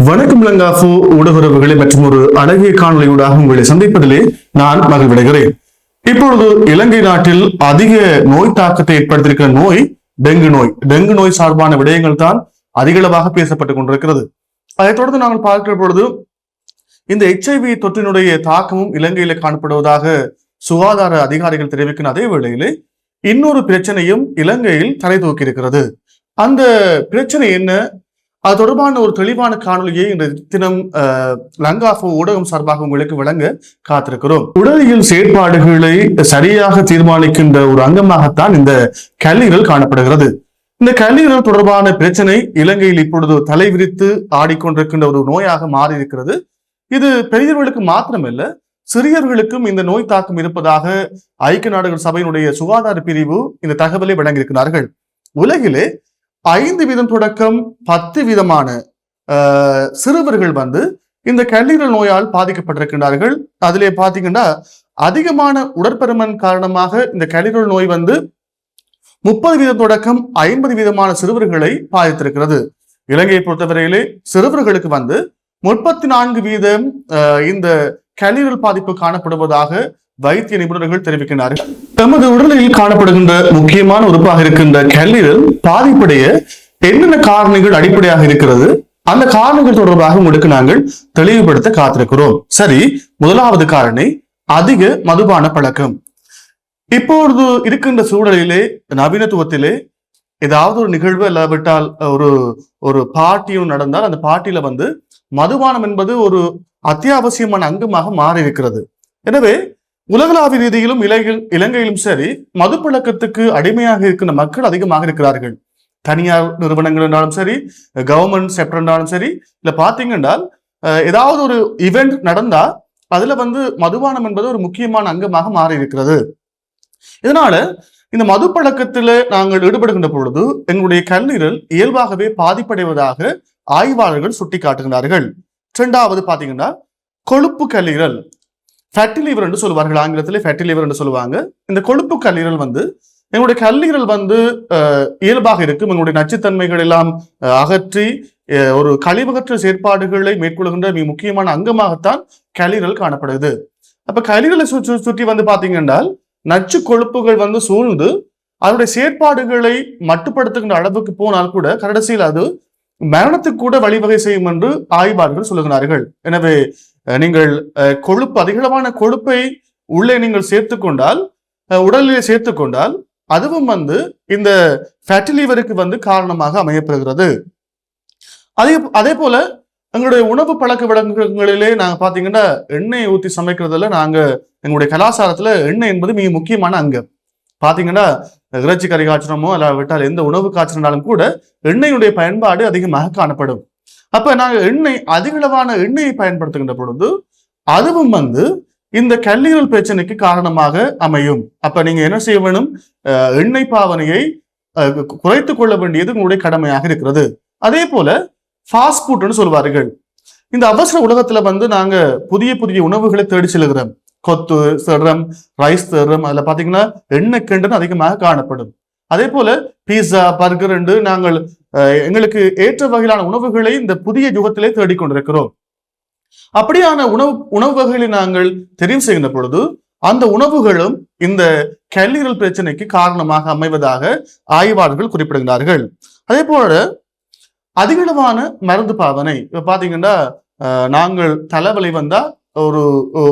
வணக்கம் லங்காஃபு ஊடகங்களை மற்றும் ஒரு அழகிய காணொலியூடாக உங்களை சந்திப்பதிலே நான் மகிழ்வடைகிறேன். இப்பொழுது இலங்கை நாட்டில் அதிக நோய் தாக்கத்தை ஏற்படுத்தியிருக்கிற நோய் டெங்கு நோய். டெங்கு நோய் சார்பான விடயங்கள் தான் அதிகளவாக பேசப்பட்டுக் கொண்டிருக்கிறது. அதைத் தொடர்ந்து நாங்கள் பார்க்கிற பொழுது இந்த HIV தொற்றினுடைய தாக்கமும் இலங்கையில காணப்படுவதாக சுகாதார அதிகாரிகள் தெரிவிக்கிற அதே வேளையிலே இன்னொரு பிரச்சனையும் இலங்கையில் தலை தூக்கி இருக்கிறது. அந்த பிரச்சனை என்ன? அது தொடர்பான ஒரு தெளிவான காணொலியை இந்த தினம் லங்காஃபு ஊடகம் சார்பாக உங்களுக்கு வழங்க காத்திருக்கிறோம். உடலியல் செயற்பாடுகளை சரியாக தீர்மானிக்கின்ற ஒரு அங்கமாகத்தான் இந்த கல்லீரல் காணப்படுகிறது. இந்த கல்லீரல் தொடர்பான பிரச்சனை இலங்கையில் இப்பொழுது தலைவிரித்து ஆடிக்கொண்டிருக்கின்ற ஒரு நோயாக மாறி இருக்கிறது. இது பெரியவர்களுக்கு மாத்திரமல்ல, சிறியவர்களுக்கும் இந்த நோய் தாக்கம் இருப்பதாக ஐக்கிய நாடுகள் சபையினுடைய சுகாதார பிரிவு இந்த தகவலை வழங்கியிருக்கிறார்கள். உலகிலே 5% தொடக்கம் 10% சிறுவர்கள் இந்த கல்லீரல் நோயால் பாதிக்கப்பட்டிருக்கின்றார்கள். அதிலே பாத்தீங்கன்னா அதிகமான உடற்பருமன் காரணமாக இந்த கல்லீரல் நோய் 30% தொடக்கம் 50% சிறுவர்களை பாதித்திருக்கிறது. இலங்கையை பொறுத்தவரையிலே சிறுவர்களுக்கு 34% இந்த கல்லீரல் பாதிப்பு காணப்படுவதாக வைத்திய நிபுணர்கள் தெரிவிக்கின்றார்கள். நமது உடலில் காணப்படுகின்ற முக்கியமான உறுப்பாக இருக்கின்ற கல்லீரல் பாதிப்படைய என்னென்ன காரணிகள் அடிப்படையாக இருக்கிறது, அந்த காரணங்கள் தொடர்பாக உங்களுக்கு நாங்கள் தெளிவுபடுத்த காத்திருக்கிறோம். சரி, முதலாவது காரணி அதிக மதுபான பழக்கம். இப்பொழுது இருக்கின்ற சூழலிலே, நவீனத்துவத்திலே ஏதாவது ஒரு நிகழ்வு இல்லாவிட்டால் ஒரு பார்ட்டியும் நடந்தால் அந்த பார்ட்டியில மதுபானம் என்பது ஒரு அத்தியாவசியமான அங்கமாக மாறி இருக்கிறது. எனவே உலகளாவிய ரீதியிலும் இலங்கையிலும் சரி, மது பழக்கத்துக்கு அடிமையாக இருக்கின்ற மக்கள் அதிகமாக இருக்கிறார்கள். தனியார் நிறுவனங்கள் என்றாலும் சரி, கவர்மெண்ட் செக்டர் என்றாலும் சரி, இல்ல பாத்தீங்கன்னா ஏதாவது ஒரு இவெண்ட் நடந்தா அதுல மதுபானம் என்பது ஒரு முக்கியமான அங்கமாக மாறி இருக்கிறது. இதனால இந்த மது பழக்கத்துல நாங்கள் ஈடுபடுகின்ற பொழுது எங்களுடைய கல்லீரல் இயல்பாகவே பாதிப்படைவதாக ஆய்வாளர்கள் சுட்டி காட்டுகிறார்கள். இரண்டாவது பாத்தீங்கன்னா கொழுப்பு கல்லீரல், ஃபேட்டி லிவர் என்று சொல்லுவார்கள், ஆங்கிலத்திலே ஃபேட்டி லிவர் என்று சொல்லுவாங்க. இந்த கொழுப்பு கல்லீரல் எங்களுடைய கல்லீரல் இயல்பாக இருக்கும். எங்களுடைய நச்சுத்தன்மைகள் எல்லாம் அகற்றி ஒரு கழிவகற்ற செயற்பாடுகளை மேற்கொள்கின்ற மிக முக்கியமான அங்கமாகத்தான் கல்லீரல் காணப்படுது. அப்ப கல்லீரலை சுற்றி பாத்தீங்கன்னா நச்சு கொழுப்புகள் சூழ்ந்து அதனுடைய செயற்பாடுகளை மட்டுப்படுத்துகின்ற அளவுக்கு போனால் கூட கடைசியில் அது மரணத்துக்கு கூட வழிவகை செய்யும் என்று ஆய்வாளர்கள் சொல்லுகிறார்கள். எனவே நீங்கள் கொழுப்பு, அதிகளவான கொழுப்பை உள்ளே நீங்கள் சேர்த்துக்கொண்டால், உடலிலே சேர்த்துக்கொண்டால் அதுவும் இந்த ஃபேட்டி லிவருக்கு காரணமாக அமையப்படுகிறது. அதே போல எங்களுடைய உணவு பழக்க வழக்கங்களிலே நாங்க பாத்தீங்கன்னா எண்ணெயை ஊற்றி சமைக்கிறதுல எங்களுடைய கலாச்சாரத்துல எண்ணெய் என்பது மிக முக்கியமான அங்கம். பாத்தீங்கன்னா இறைச்சி கறி காய்ச்சனமோ அல்லாவிட்டால் எந்த உணவு காய்ச்சினாலும் கூட எண்ணெயுடைய பயன்பாடு அதிகமாக காணப்படும். அப்ப நாங்க அதிகளவான எண்ணெயை பயன்படுத்துகின்ற பொழுது அதுவும் இந்த கல்லீரல் பிரச்சனைக்கு காரணமாக அமையும். அப்ப நீங்க என்ன செய்ய வேணும்? எண்ணெய் பாவனையை குறைத்துக் கொள்ள வேண்டியது உங்களுடைய கடமையாக இருக்கிறது. அதே போல ஃபாஸ்ட் ஃபுட்னு சொல்வார்கள். இந்த அவசர உலகத்துல நாங்க புதிய புதிய உணவுகளை தேடி செல்கிறோம். கொத்து தேடுறோம், ரைஸ் தேடுறோம். அதுல பாத்தீங்கன்னா எண்ணெய் கெண்டுன்னு அதிகமாக காணப்படும். அதே போல பீஸா, பர்கர் என்று நாங்கள் எங்களுக்கு ஏற்ற வகையிலான உணவுகளை இந்த புதிய யுகத்திலே தேடிக்கொண்டிருக்கிறோம். அப்படியான உணவு வகைகளை நாங்கள் தெரிவு செய்கின்ற பொழுது அந்த உணவுகளும் இந்த கல்லீரல் பிரச்சனைக்கு காரணமாக அமைவதாக ஆய்வாளர்கள் குறிப்பிடுகிறார்கள். அதே போல அதிகளவான மருந்து பாவனை. இப்ப பாத்தீங்கன்னா நாங்கள் தலைவலி வந்தா ஒரு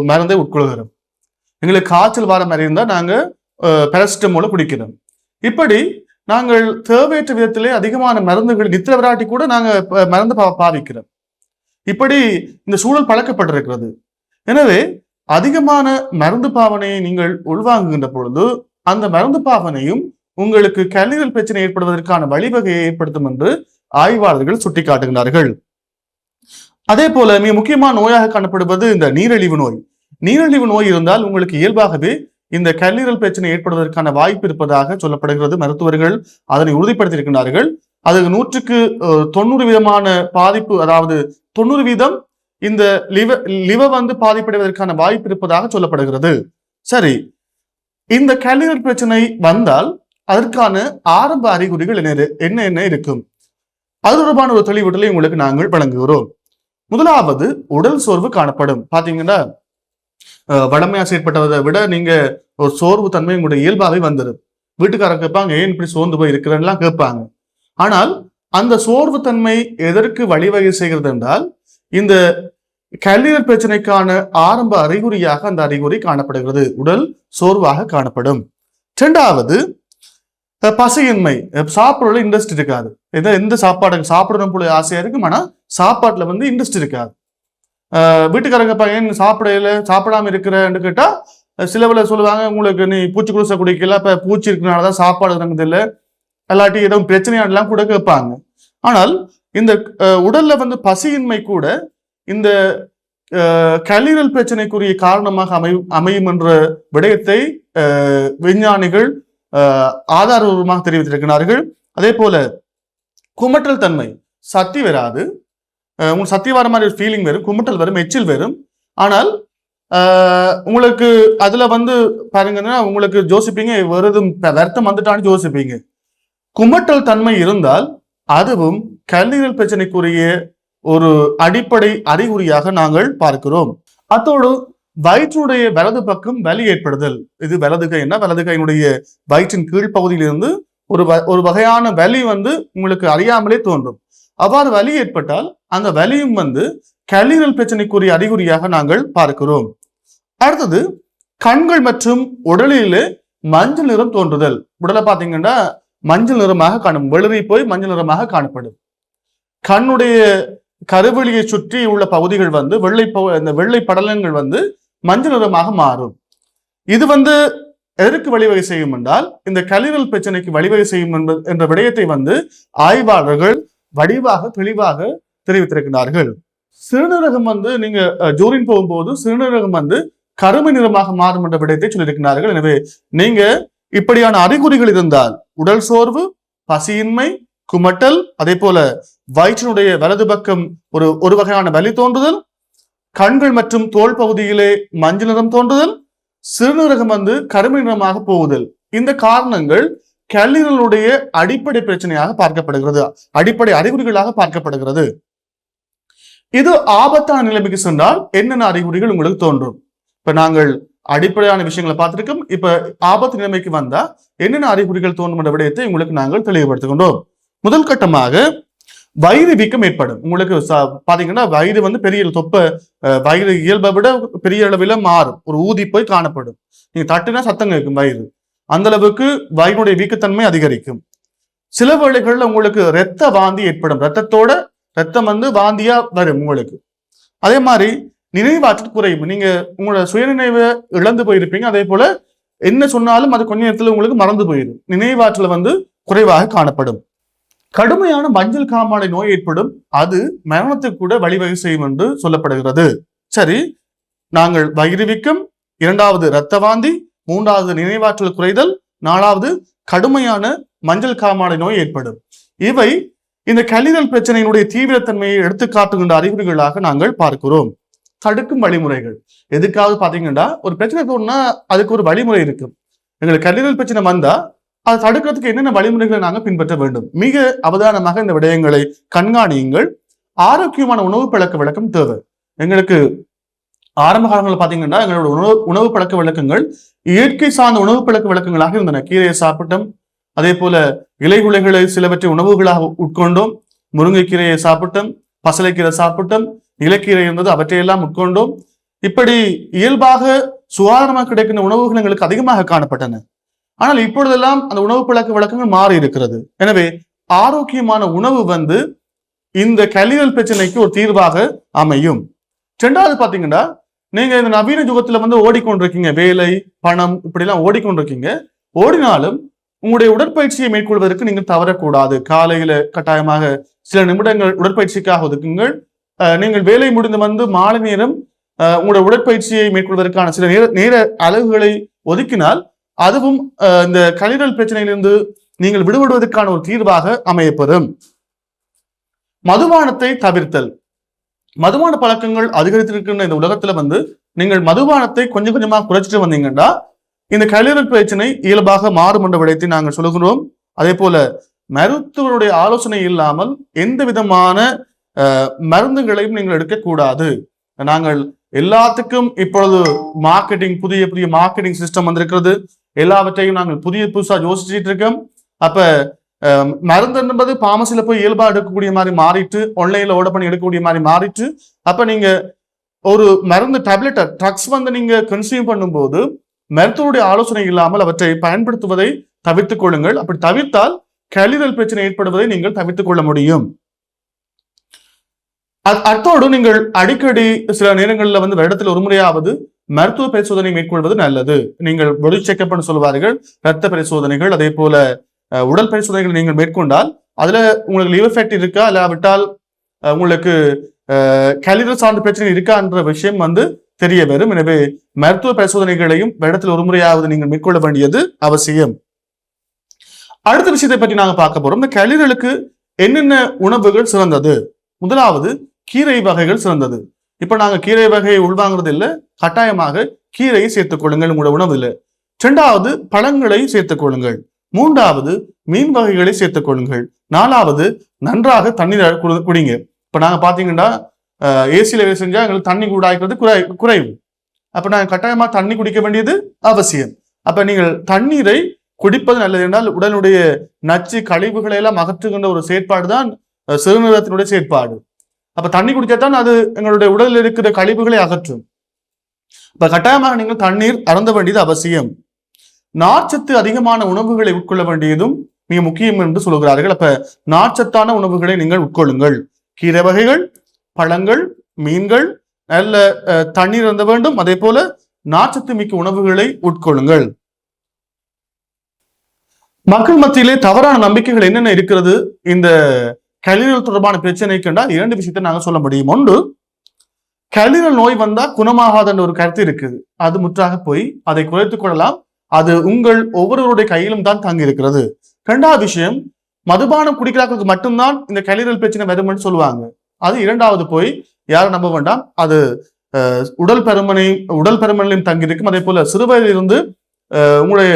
மருந்தை உட்கொள்கிறோம். எங்களுக்கு காய்ச்சல் வர மாதிரி இருந்தா நாங்க பேராசிட்டமோல குடிக்கிறோம். இப்படி நாங்கள் தேவையற்ற விதத்திலே அதிகமான மருந்துகள், நித்திர விராட்டி கூட நாங்க மருந்து பாவிக்கிறோம். இப்படி இந்த சூழல் பழக்கப்பட்டிருக்கிறது. எனவே அதிகமான மருந்து பாவனையை நீங்கள் உள்வாங்குகின்ற பொழுது அந்த மருந்து பாவனையும் உங்களுக்கு கல்லீரல் பிரச்சனை ஏற்படுவதற்கான வழிவகையை ஏற்படுத்தும் என்று ஆய்வாளர்கள் சுட்டிக்காட்டுகிறார்கள். அதே போல மிக முக்கியமான நோயாக காணப்படுவது இந்த நீரிழிவு நோய். நீரிழிவு நோய் இருந்தால் உங்களுக்கு இயல்பாகவே இந்த கல்லீரல் பிரச்சனை ஏற்படுவதற்கான வாய்ப்பு இருப்பதாக சொல்லப்படுகிறது. மருத்துவர்கள் அதனை உறுதிப்படுத்தியிருக்கிறார்கள். அது 100க்கு 90% பாதிப்பு, அதாவது 90% இந்த லிவர் பாதிப்படைவதற்கான வாய்ப்பு இருப்பதாக சொல்லப்படுகிறது. சரி, இந்த கல்லீரல் பிரச்சனை வந்தால் அதற்கான ஆரம்ப அறிகுறிகள் என்ன இருக்கும்? அது தொடர்பான ஒரு தெளிவூட்டலை உங்களுக்கு நாங்கள் வழங்குகிறோம். முதலாவது உடல் சோர்வு காணப்படும். பாத்தீங்கன்னா வளமையா செயற்பட்டதை விட நீங்க ஒரு சோர்வு தன்மை உங்களுடைய இயல்பாவே வந்துடும். வீட்டுக்காரங்க கேட்பாங்க, ஏன் இப்படி சோர்ந்து போய் இருக்கிறேன்லாம் கேட்பாங்க. ஆனால் அந்த சோர்வு தன்மை எதற்கு வழிவகை செய்கிறது என்றால், இந்த கல்லீரல் பிரச்சனைக்கான ஆரம்ப அறிகுறியாக அந்த அறிகுறி காணப்படுகிறது. உடல் சோர்வாக காணப்படும். இரண்டாவது பசியின்மை. சாப்பிடல இன்ட்ரெஸ்ட் இருக்காது. எந்த சாப்பாடு சாப்பிடணும் போல ஆசையா இருக்கும், ஆனா சாப்பாட்டுல இன்ட்ரெஸ்ட் இருக்காது. வீட்டுக்காரங்க பையன் சாப்பிடாம இருக்கிறன்னு கேட்டா சிலவுல சொல்லுவாங்க, உங்களுக்கு நீ பூச்சி குளிசை குடிக்கல, இப்ப பூச்சி இருக்கிறனாலதான் சாப்பாடு இறங்குது இல்லை, இல்லாட்டி ஏதோ பிரச்சனையாடலாம் கூட கேட்பாங்க. ஆனால் இந்த உடல்ல பசியின்மை கூட இந்த கல்லீரல் பிரச்சனைக்குரிய காரணமாக அமையும் என்ற விடயத்தை விஞ்ஞானிகள் ஆதாரபூர்வமாக தெரிவித்திருக்கிறார்கள். அதே போல குமட்டல் தன்மை, சக்தி வராது, உங்களுக்கு சக்தி வர மாதிரி ஒரு ஃபீலிங் வரும், குமட்டல் வரும், எச்சில் வரும். ஆனால் உங்களுக்கு அதுல பாருங்கன்னா உங்களுக்கு யோசிப்பீங்க, வெறுதும் வருத்தம் வந்துட்டான்னு யோசிப்பீங்க. குமட்டல் தன்மை இருந்தால் அதுவும் கல்லீரல் பிரச்சனைக்குரிய ஒரு அடிப்படை அறிகுறியாக நாங்கள் பார்க்கிறோம். அத்தோடு வயிற்றுடைய வலது பக்கம் வலி ஏற்படுதல். இது வலது கைன்னா வலது கையினுடைய வயிற்றின் கீழ்ப்பகுதியிலிருந்து ஒரு வகையான வலி உங்களுக்கு அறியாமலே தோன்றும். அவ்வாறு வலி ஏற்பட்டால் அந்த வலியும் கல்லீரல் பிரச்சனைக்குரிய அறிகுறியாக நாங்கள் பார்க்கிறோம். அடுத்தது கண்கள் மற்றும் உடலிலே மஞ்சள் நிறம் தோன்றுதல். உடலை பார்த்தீங்கன்னா மஞ்சள் நிறமாக காணும், வெளிரி போய் மஞ்சள் நிறமாக காணப்படும். கண்ணுடைய கருவெளியை சுற்றி உள்ள பகுதிகள் வெள்ளை படலங்கள் மஞ்சள் நிறமாக மாறும். இது எதற்கு வழிவகை செய்யும் என்றால், இந்த கல்லீரல் பிரச்சனைக்கு வழிவகை செய்யும் என்ற விடயத்தை ஆய்வாளர்கள் வடிவாக தெளிவாக தெரிவித்திருக்கிறார்கள். சிறுநீரகம் நீங்க ஜூரின் போகும்போது சிறுநீரகம் கருமை நிறமாக மாறும் என்ற விடயத்தை சொல்லியிருக்கிறார்கள். எனவே நீங்க இப்படியான அறிகுறிகள் இருந்தால், உடல் சோர்வு, பசியின்மை, குமட்டல், அதே போல வயிற்றினுடைய வலது பக்கம் ஒரு வகையான வலி தோன்றுதல், கண்கள் மற்றும் தோல் பகுதியிலே மஞ்சள் நிறம் தோன்றுதல், சிறுநீரகம் கருமை நிறமாக போகுதல், இந்த காரணங்கள் கல்லீரலுடைய அடிப்படை பிரச்சனையாக பார்க்கப்படுகிறது, அடிப்படை அறிகுறிகளாக பார்க்கப்படுகிறது. இது ஆபத்தான நிலைமைக்கு சென்றால் என்னென்ன அறிகுறிகள் உங்களுக்கு தோன்றும்? இப்ப நாங்கள் அடிப்படையான விஷயங்களை பார்த்திருக்கோம். இப்ப ஆபத்து நிலைமைக்கு வந்தா என்னென்ன அறிகுறிகள் தோன்றும் என்ற விடயத்தை உங்களுக்கு நாங்கள் தெளிவுபடுத்துகின்றோம். முதல் கட்டமாக வயிறு வீக்கம் ஏற்படும். உங்களுக்கு பாத்தீங்கன்னா வயிறு பெரிய தொப்ப வயிறு இயல்பை விட பெரிய அளவில் மாறும், ஒரு ஊதி போய் காணப்படும். நீங்க தட்டுனா சத்தம் கேட்கும் வயிறு, அந்த அளவுக்கு வயிறுடைய வீக்கத்தன்மை அதிகரிக்கும். சில வேளைகள்ல உங்களுக்கு இரத்த வாந்தி ஏற்படும், ரத்தத்தோட ரத்தம் வாந்தியா வரும் உங்களுக்கு. அதே மாதிரி நினைவாற்றல் குறையும், நீங்க உங்களோட சுயநினைவை இழந்து போயிருப்பீங்க. அதே போல என்ன சொன்னாலும் அது கொஞ்ச நேரத்துல உங்களுக்கு மறந்து போயிடும். நினைவாற்றல் குறைவாக காணப்படும். கடுமையான மஞ்சள் காமாலை நோய் ஏற்படும், அது மரணத்துக்கு கூட வழிவகை செய்யும் என்று சொல்லப்படுகிறது. சரி, நாங்கள் வயிறு வீக்கம், இரண்டாவது இரத்த வாந்தி, மூன்றாவது நினைவாற்றல் குறைதல், நாலாவது கடுமையான மஞ்சள் காமாலை நோய் ஏற்படும். இவை இந்த கல்லீரல் பிரச்சனையினுடைய தீவிரத்தன்மையை எடுத்து காட்டுகின்ற அறிகுறிகளாக நாங்கள் பார்க்கிறோம். தடுக்கும் வழிமுறைகள் எதுக்காவது பாத்தீங்கன்னா, ஒரு பிரச்சனை தோணுனா அதுக்கு ஒரு வழிமுறை இருக்கும். எங்களுக்கு கல்லீரல் பிரச்சனை வந்தா அதை தடுக்கிறதுக்கு என்னென்ன வழிமுறைகளை நாங்கள் பின்பற்ற வேண்டும். மிக அவதானமாக இந்த விடயங்களை கண்காணியுங்கள். ஆரோக்கியமான உணவு பழக்க வழக்கம் தேவை. எங்களுக்கு ஆரம்ப காலங்களில் பாத்தீங்கன்னா எங்களோட உணவு பழக்க வழக்கங்கள் இயற்கை சார்ந்த உணவு பழக்க வழக்கங்களாக இருந்தன. கீரையை சாப்பிட்டோம், அதே போல இலைகுலைகளை சிலவற்றை உணவுகளாக உட்கொண்டோம், முருங்கைக்கீரையை சாப்பிட்டோம், பசலைக்கீரை சாப்பிட்டோம், நிலக்கீரை இருந்தது, அவற்றையெல்லாம் உட்கொண்டோம். இப்படி இயல்பாக சுகாதாரமாக கிடைக்கின்ற உணவுகள் எங்களுக்கு அதிகமாக காணப்பட்டன. ஆனால் இப்பொழுதெல்லாம் அந்த உணவு பழக்க வழக்கங்கள் மாறி இருக்கிறது. எனவே ஆரோக்கியமான உணவு இந்த கல்லீரல் பிரச்சனைக்கு ஒரு தீர்வாக அமையும். இரண்டாவது பாத்தீங்கன்னா, நீங்க இந்த நவீன யுகத்துல ஓடிக்கொண்டிருக்கீங்க, வேலை, பணம், இப்படி எல்லாம் ஓடிக்கொண்டிருக்கீங்க. ஓடினாலும் உங்களுடைய உடற்பயிற்சியை மேற்கொள்வதற்கு நீங்கள் தவறக்கூடாது. காலையில கட்டாயமாக சில நிமிடங்கள் உடற்பயிற்சிக்காக ஒதுக்குங்கள். நீங்கள் வேலை முடிந்து மாலை நேரம் உங்களுடைய உடற்பயிற்சியை மேற்கொள்வதற்கான சில நேர அளவுகளை ஒதுக்கினால் அதுவும் இந்த கல்லீரல் பிரச்சனையிலிருந்து நீங்கள் விடுபடுவதற்கான ஒரு தீர்வாக அமையப்பெறும். மதுபானத்தை தவிர்த்தல். மதுபான பழக்கங்கள் அதிகரித்திருக்கின்ற இந்த உலகத்துல நீங்கள் மதுபானத்தை கொஞ்சம் கொஞ்சமாக குறைச்சிட்டு வந்தீங்கன்னா இந்த கல்லீரல் பிரச்சனை இயல்பாக மாறும் என்ற விடயத்தை நாங்கள் சொல்லுகிறோம். அதே போல மருத்துவருடைய ஆலோசனை இல்லாமல் எந்த விதமான மருந்துகளையும் நீங்கள் எடுக்கக்கூடாது. நாங்கள் எல்லாத்துக்கும் இப்பொழுது மார்க்கெட்டிங் புதிய புதிய மார்க்கெட்டிங் சிஸ்டம் வந்திருக்கிறது. எல்லாவற்றையும் நாங்கள் புதுசா யோசிச்சுட்டு இருக்கோம். அப்ப மருந்து என்பது பாமசில போய் இயல்பா எடுக்கக்கூடிய மாதிரி மாறிட்டு, ஆன்லைன்ல ஆர்டர் பண்ணி எடுக்கக்கூடிய மாதிரி மாறிட்டு. அப்ப நீங்க ஒரு மருந்து டேப்லெட் ட்ரக்ஸ் நீங்க கன்சியூம் பண்ணும்போது மருத்துவருடைய ஆலோசனை இல்லாமல் அவற்றை பயன்படுத்துவதை தவிர்த்துக் கொள்ளுங்கள். அப்படி தவிர்த்தால் கல்லீரல் பிரச்சனை ஏற்படுவதை நீங்கள் தவிர்த்துக் கொள்ள முடியும். அத்தோடு நீங்கள் அடிக்கடி சில நேரங்களில் வருடத்தில் ஒரு முறையாவது மருத்துவ பரிசோதனை மேற்கொள்வது நல்லது. நீங்கள் பாடி செக்அப் சொல்வார்கள், ரத்த பரிசோதனைகள், அதே போல உடல் பரிசோதனைகள் நீங்கள் மேற்கொண்டால் அதுல உங்களுக்கு லிவர் ஃபேட் இருக்கா இல்லாவிட்டால் உங்களுக்கு கல்லீரல் சார்ந்த பிரச்சனை இருக்கா என்ற விஷயம் தெரிய வரும். எனவே மருத்துவ பரிசோதனைகளையும் வருடத்தில் ஒரு முறையாவது நீங்கள் மேற்கொள்ள வேண்டியது அவசியம். அடுத்த விஷயத்தை பற்றி நாங்க பார்க்க போறோம். இந்த கல்லீரலுக்கு என்னென்ன உணவுகள் சிறந்தது? முதலாவது கீரை வகைகள் சிறந்தது. இப்ப நாங்க கீரை வகையை உள்வாங்கிறது இல்லை, கட்டாயமாக கீரையை சேர்த்துக் கொள்ளுங்கள் உங்களோட உணவுல. இரண்டாவது பழங்களை சேர்த்துக் கொள்ளுங்கள். மூன்றாவது மீன் வகைகளை சேர்த்துக் கொள்ளுங்கள். நாலாவது நன்றாக தண்ணீர் குடிங்க. இப்ப நாங்க பாத்தீங்கன்னா ஏசியில வேலை செஞ்சா எங்களுக்கு தண்ணி கூடாய்க்கிறது குறைவு. அப்ப நாங்க கட்டாயமா தண்ணி குடிக்க வேண்டியது அவசியம். அப்ப நீங்கள் தண்ணீரை குடிப்பது நல்லது. என்றால் உடலுடைய நச்சு கழிவுகளை எல்லாம் அகற்றுகின்ற ஒரு செயற்பாடு தான் சிறுநீரகத்தினுடைய செயற்பாடு. அப்ப தண்ணி குடிச்சாதான் அது எங்களுடைய உடலில் இருக்கிற கழிவுகளை அகற்றும். இப்ப கட்டாயமாக நீங்கள் தண்ணீர் அருந்த வேண்டியது அவசியம். நார்ச்சத்து அதிகமான உணவுகளை உட்கொள்ள வேண்டியதும் மிக முக்கியம் என்று சொல்கிறார்கள். அப்ப நார்ச்சத்தான உணவுகளை நீங்கள் உட்கொள்ளுங்கள். கீரை வகைகள், பழங்கள், மீன்கள், நல்ல தண்ணீர் அருந்த வேண்டும். அதே போல நார்ச்சத்து மிக்க உணவுகளை உட்கொள்ளுங்கள். மக்கள் மத்தியிலே தவறான நம்பிக்கைகள் என்னென்ன இருக்கிறது இந்த கல்லீரல் தொடர்பான பிரச்சனைக்கு என்றால் இரண்டு விஷயத்தை நாங்க சொல்ல முடியும். ஒன்று, கல்லீரல் நோய் வந்தா குணமாகாத ஒரு கருத்து இருக்குது. அது முற்றாக போய் அதை குறைத்துக் கொள்ளலாம். அது உங்கள் ஒவ்வொருவருடைய கையிலும் தான் தங்கி இருக்கிறது. இரண்டாவது விஷயம், மதுபானம் குடிக்கிறார்களுக்கு மட்டும்தான் இந்த கல்லீரல் பிரச்சனை வரும்னு சொல்லுவாங்க. அது இரண்டாவது போய் யாரும் நம்ப வேண்டாம். அது உடல் பருமனையும் தங்கி இருக்கும். அதே போல சிறுவயதிலிருந்து உங்களுடைய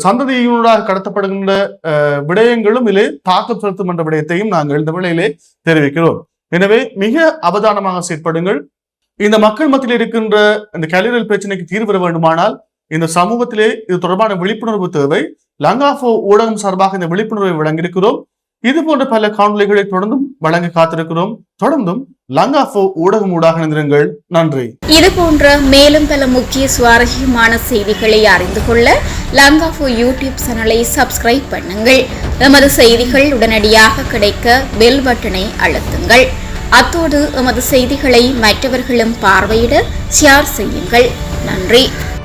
சந்ததியினூடாக கடத்தப்படுகின்ற விடயங்களும் இதிலே தாக்கம் செலுத்தும் என்ற விடயத்தையும் நாங்கள் இந்த வேளையிலே தெரிவிக்கிறோம். எனவே மிக அவதானமாக செயற்படுங்கள். இந்த மக்கள் மத்தியில் இருக்கின்ற இந்த கல்லீரல் பிரச்சனைக்கு தீர்வு பெற வேண்டுமானால் இந்த சமூகத்திலே இது தொடர்பான விழிப்புணர்வு தேவை. லங்காஃபோ ஊடகம் சார்பாக இந்த விழிப்புணர்வை வழங்கியிருக்கிறோம். இது போன்ற பல காணொலிகளை தொடர்ந்தும் வழங்க காத்திருக்கிறோம். தொடர்ந்தும் லங்காஃபோ ஊடகம் ஊடாக இணைந்திருங்கள். நன்றி. இது போன்ற மேலும் பல முக்கிய சுவாரஸ்யமான செய்திகளை அறிந்து கொள்ள லங்காஃபோ யூடியூப் சேனலை சப்ஸ்கிரைப் பண்ணுங்கள். எமது செய்திகள் உடனடியாக கிடைக்க பெல் பட்டனை அழுத்துங்கள். அத்தோடு எமது செய்திகளை மற்றவர்களும் பார்வையிட ஷேர் செய்யுங்கள். நன்றி.